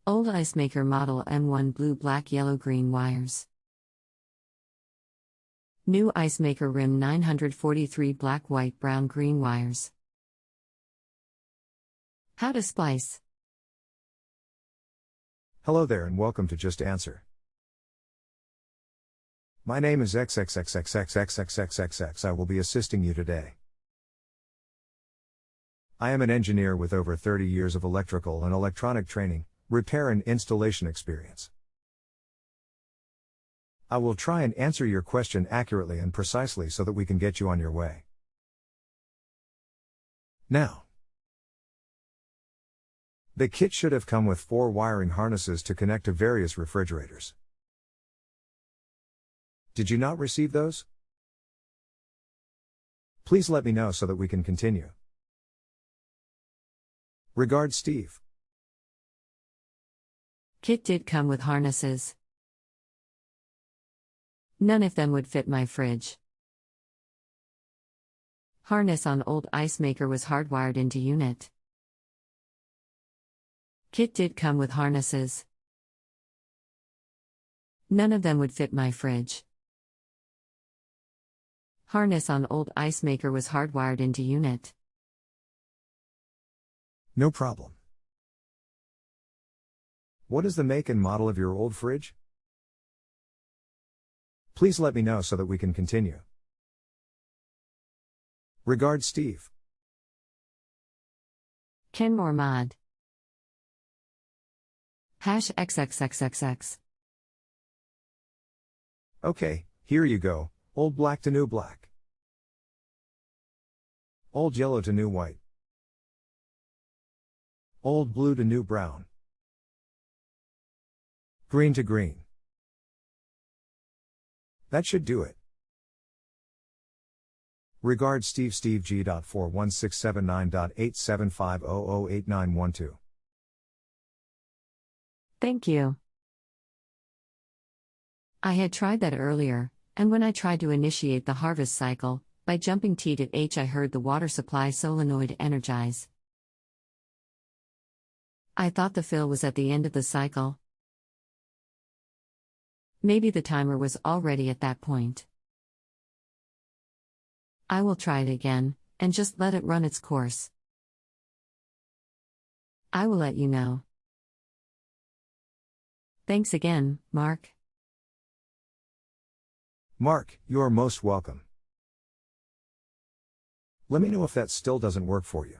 Old ice maker model N1 blue black yellow green wires. New ice maker rim 943 black white brown green wires. How to splice. Hello there and welcome to Just Answer. My name is XXXXX I will be assisting you today. I am an engineer with over 30 years of electrical and electronic training, repair and installation experience. I will try and answer your question accurately and precisely so that we can get you on your way. Now, the kit should have come with 4 wiring harnesses to connect to various refrigerators. Did you not receive those? Please let me know so that we can continue. Regards, Steve. Kit did come with harnesses. None of them would fit my fridge. Harness on old ice maker was hardwired into unit. Kit did come with harnesses. None of them would fit my fridge. Harness on old ice maker was hardwired into unit. No problem. What is the make and model of your old fridge? Please let me know so that we can continue. Regards, Steve. Kenmore mod. #XXXXX. Okay, here you go, old black to new black. Old yellow to new white. Old blue to new brown. Green to green. That should do it. Regards, Steve G.41679.875008912. Thank you. I had tried that earlier, and when I tried to initiate the harvest cycle, by jumping T to H I heard the water supply solenoid energize. I thought the fill was at the end of the cycle. Maybe the timer was already at that point. I will try it again, and just let it run its course. I will let you know. Thanks again, Mark. Mark, you are most welcome. Let me know if that still doesn't work for you.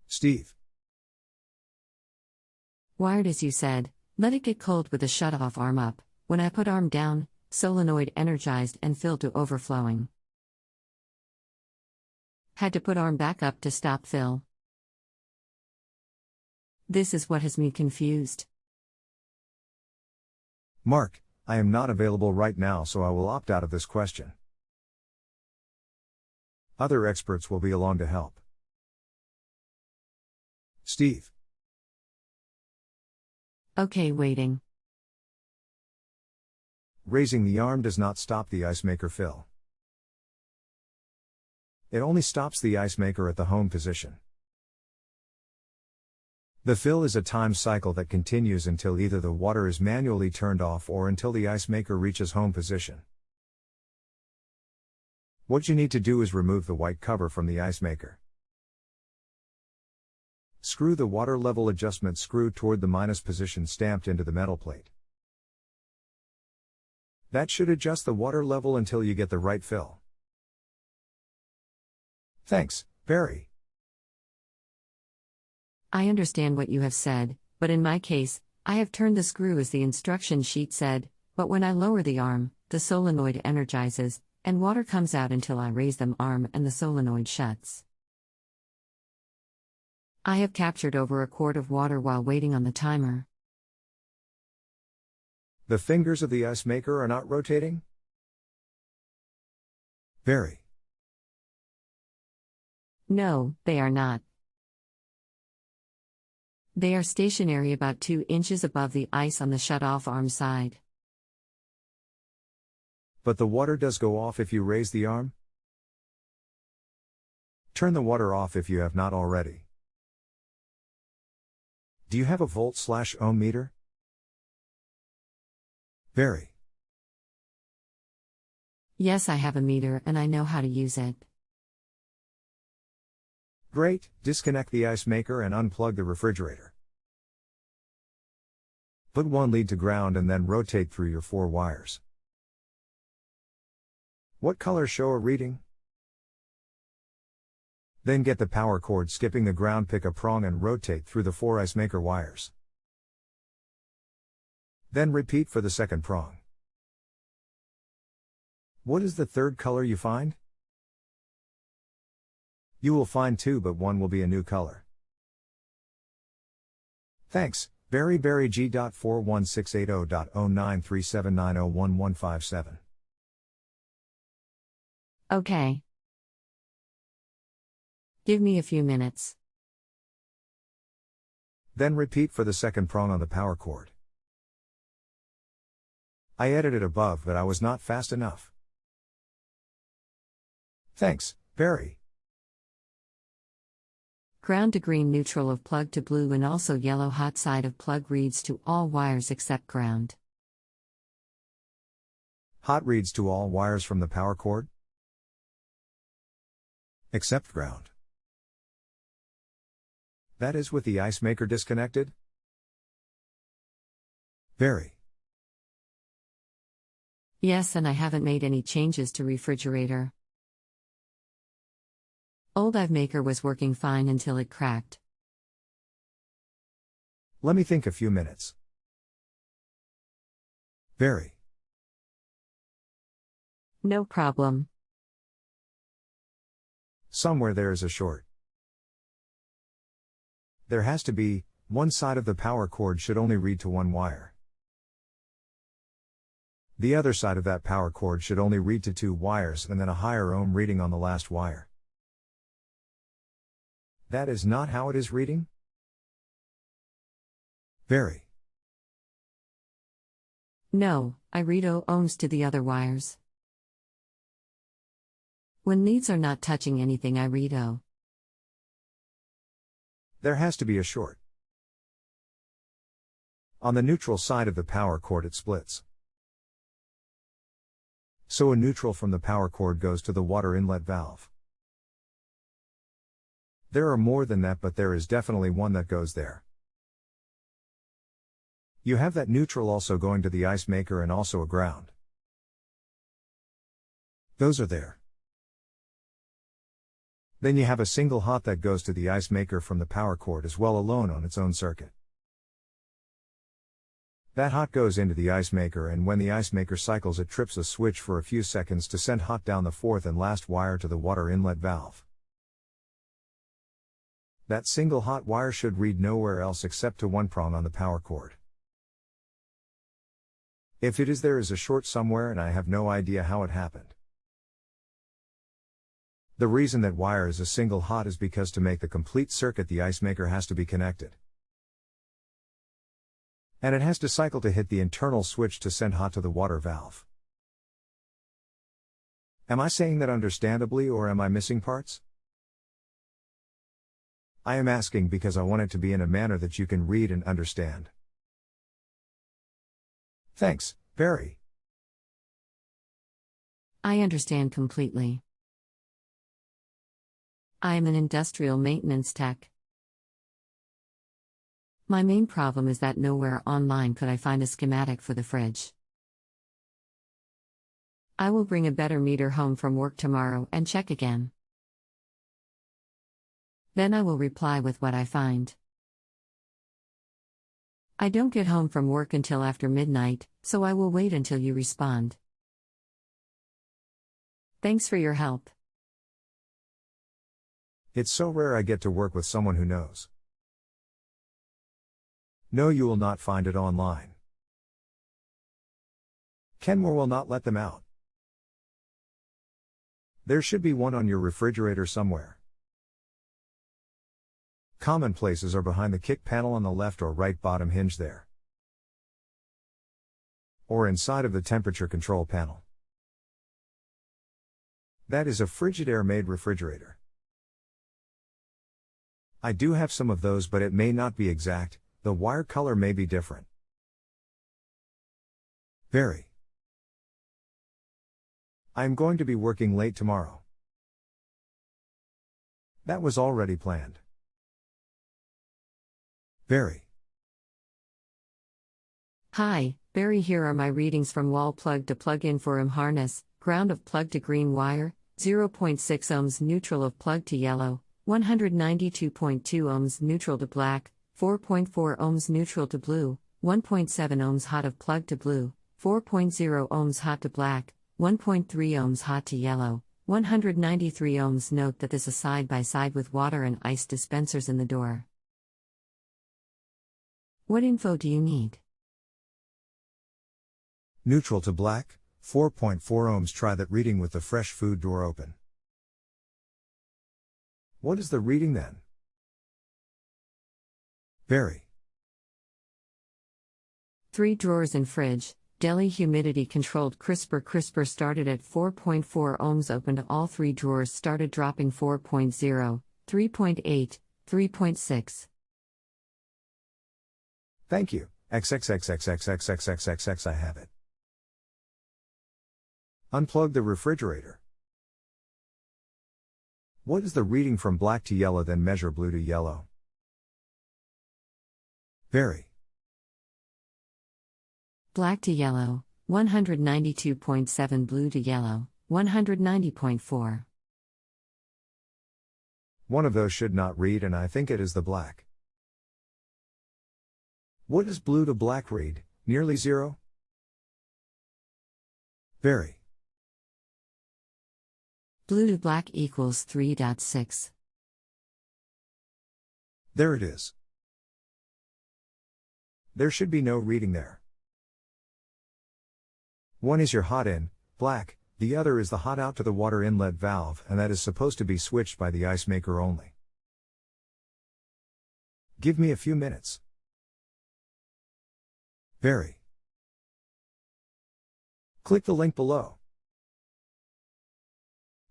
Steve. Wired as you said, let it get cold with the shut-off arm up. When I put arm down, solenoid energized and filled to overflowing. Had to put arm back up to stop fill. This is what has me confused. Mark, I am not available right now, so I will opt out of this question. Other experts will be along to help. Steve. Okay, waiting. Raising the arm does not stop the ice maker fill. It only stops the ice maker at the home position. The fill is a time cycle that continues until either the water is manually turned off or until the ice maker reaches home position. What you need to do is remove the white cover from the ice maker. Screw the water level adjustment screw toward the minus position stamped into the metal plate. That should adjust the water level until you get the right fill. Thanks, Barry. I understand what you have said, but in my case, I have turned the screw as the instruction sheet said, but when I lower the arm, the solenoid energizes, and water comes out until I raise the arm and the solenoid shuts. I have captured over a quart of water while waiting on the timer. The fingers of the ice maker are not rotating? Barry. No, they are not. They are stationary about 2 inches above the ice on the shut-off arm side. But the water does go off if you raise the arm? Turn the water off if you have not already. Do you have a volt/ohm meter? Very. Yes, I have a meter and I know how to use it. Great, disconnect the ice maker and unplug the refrigerator. Put one lead to ground and then rotate through your 4 wires. What colors show a reading? Then get the power cord, skipping the ground, pick a prong and rotate through the 4 ice maker wires. Then repeat for the second prong. What is the third color you find? You will find 2, but one will be a new color. Thanks, Barry G.41680.0937901157. Okay. Give me a few minutes. Then repeat for the second prong on the power cord. I edited above, but I was not fast enough. Thanks, Barry. Ground to green, neutral of plug to blue, and also yellow hot side of plug reads to all wires except ground. Hot reads to all wires from the power cord, except ground. That is with the ice maker disconnected? Very. Yes, and I haven't made any changes to refrigerator. Old ice maker was working fine until it cracked. Let me think a few minutes. Very. No problem. Somewhere there is a short. There has to be. One side of the power cord should only read to 1 wire. The other side of that power cord should only read to 2 wires and then a higher ohm reading on the last wire. That is not how it is reading? Very. No, I read ohms to the other wires. When leads are not touching anything, I read O. There has to be a short. On the neutral side of the power cord it splits. So a neutral from the power cord goes to the water inlet valve. There are more than that, but there is definitely one that goes there. You have that neutral also going to the ice maker and also a ground. Those are there. Then you have a single hot that goes to the ice maker from the power cord as well, alone on its own circuit. That hot goes into the ice maker, and when the ice maker cycles it trips a switch for a few seconds to send hot down the 4th and last wire to the water inlet valve. That single hot wire should read nowhere else except to 1 prong on the power cord. If it is, there is a short somewhere and I have no idea how it happened. The reason that wire is a single hot is because to make the complete circuit the ice maker has to be connected. And it has to cycle to hit the internal switch to send hot to the water valve. Am I saying that understandably, or am I missing parts? I am asking because I want it to be in a manner that you can read and understand. Thanks, Barry. I understand completely. I am an industrial maintenance tech. My main problem is that nowhere online could I find a schematic for the fridge. I will bring a better meter home from work tomorrow and check again. Then I will reply with what I find. I don't get home from work until after midnight, so I will wait until you respond. Thanks for your help. It's so rare I get to work with someone who knows. No, you will not find it online. Kenmore will not let them out. There should be one on your refrigerator somewhere. Common places are behind the kick panel on the left or right bottom hinge there. Or inside of the temperature control panel. That is a Frigidaire-made refrigerator. I do have some of those, but it may not be exact, The wire color may be different. Very. I am going to be working late tomorrow. That was already planned. Very. Hi, Barry. Here are my readings from wall plug to plug-in for harness, ground of plug to green wire, 0.6 ohms neutral of plug to yellow, 192.2 ohms neutral to black, 4.4 ohms neutral to blue, 1.7 ohms hot of plug to blue, 4.0 ohms hot to black, 1.3 ohms hot to yellow, 193 ohms. Note that this is side by side with water and ice dispensers in the door. What info do you need? Neutral to black, 4.4 ohms. Try that reading with the fresh food door open. What is the reading then? Very. 3 drawers in fridge, deli humidity controlled crisper started at 4.4 ohms, opened all 3 drawers, started dropping 4.0, 3.8, 3.6. Thank you, XXXXXX I have it. Unplug the refrigerator. What is the reading from black to yellow, then measure blue to yellow? Very. Black to yellow, 192.7, blue to yellow, 190.4. One of those should not read, and I think it is the black. What does blue to black read? Nearly 0? Very. Blue to black equals 3.6. There it is. There should be no reading there. One is your hot in, black, the other is the hot out to the water inlet valve, and that is supposed to be switched by the ice maker only. Give me a few minutes. Very. Click the link below.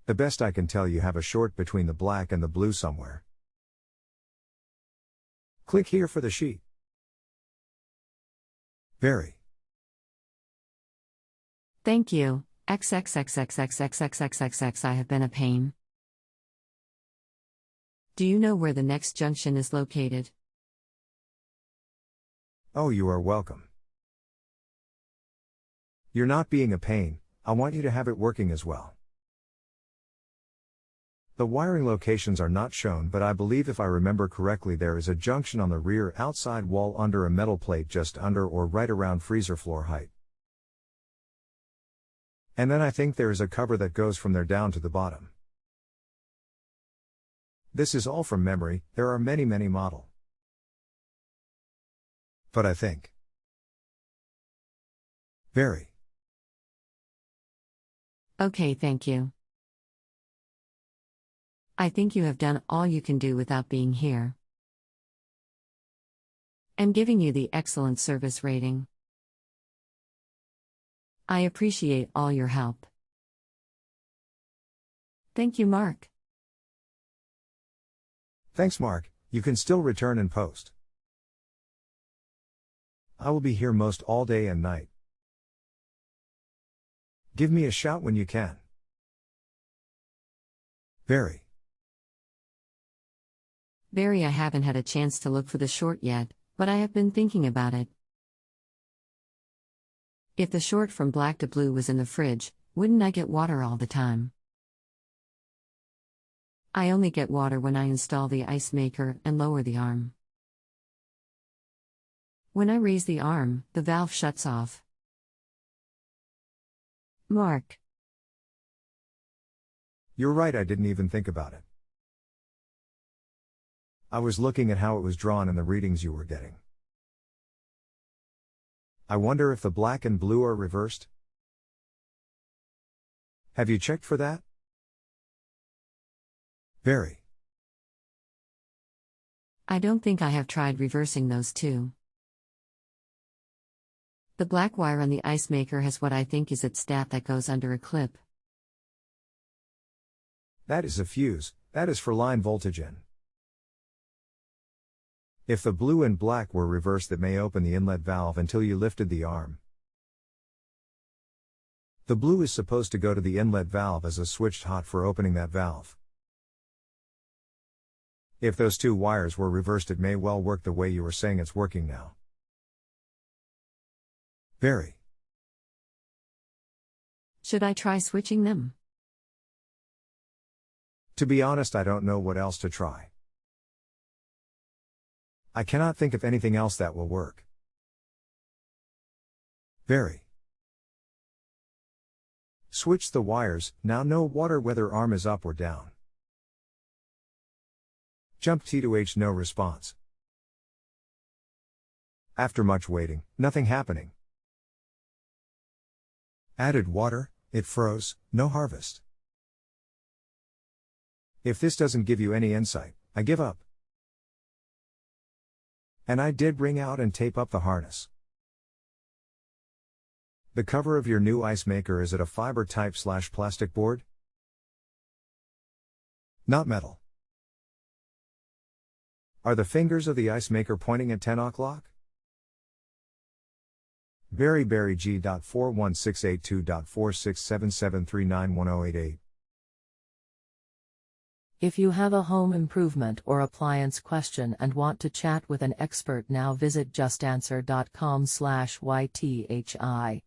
The best I can tell, you have a short between the black and the blue somewhere. Click here for the sheet. Very. Thank you, XXXXXX I have been a pain. Do you know where the next junction is located? Oh, you are welcome. You're not being a pain, I want you to have it working as well. The wiring locations are not shown, but I believe if I remember correctly there is a junction on the rear outside wall under a metal plate just under or right around freezer floor height. And then I think there is a cover that goes from there down to the bottom. This is all from memory, there are many model. But I think. Very. Okay, thank you. I think you have done all you can do without being here. I'm giving you the excellent service rating. I appreciate all your help. Thank you, Mark. Thanks, Mark. You can still return and post. I will be here most all day and night. Give me a shout when you can. Very. Barry, I haven't had a chance to look for the short yet, but I have been thinking about it. If the short from black to blue was in the fridge, wouldn't I get water all the time? I only get water when I install the ice maker and lower the arm. When I raise the arm, the valve shuts off. Mark. You're right, I didn't even think about it. I was looking at how it was drawn in the readings you were getting. I wonder if the black and blue are reversed? Have you checked for that? Very. I don't think I have tried reversing those two. The black wire on the ice maker has what I think is its stat that goes under a clip. That is a fuse, that is for line voltage in. If the blue and black were reversed, that may open the inlet valve until you lifted the arm. The blue is supposed to go to the inlet valve as a switched hot for opening that valve. If those two wires were reversed, it may well work the way you were saying it's working now. Very. Should I try switching them? To be honest, I don't know what else to try. I cannot think of anything else that will work. Very. Switch the wires, now no water whether arm is up or down. Jump T to H, no response. After much waiting, nothing happening. Added water, it froze, no harvest. If this doesn't give you any insight, I give up. And I did wring out and tape up the harness. The cover of your new ice maker, is it a fiber type / plastic board? Not metal. Are the fingers of the ice maker pointing at 10 o'clock? Barry G.41682.4677391088. If you have a home improvement or appliance question and want to chat with an expert now, visit JustAnswer.com/YTHI.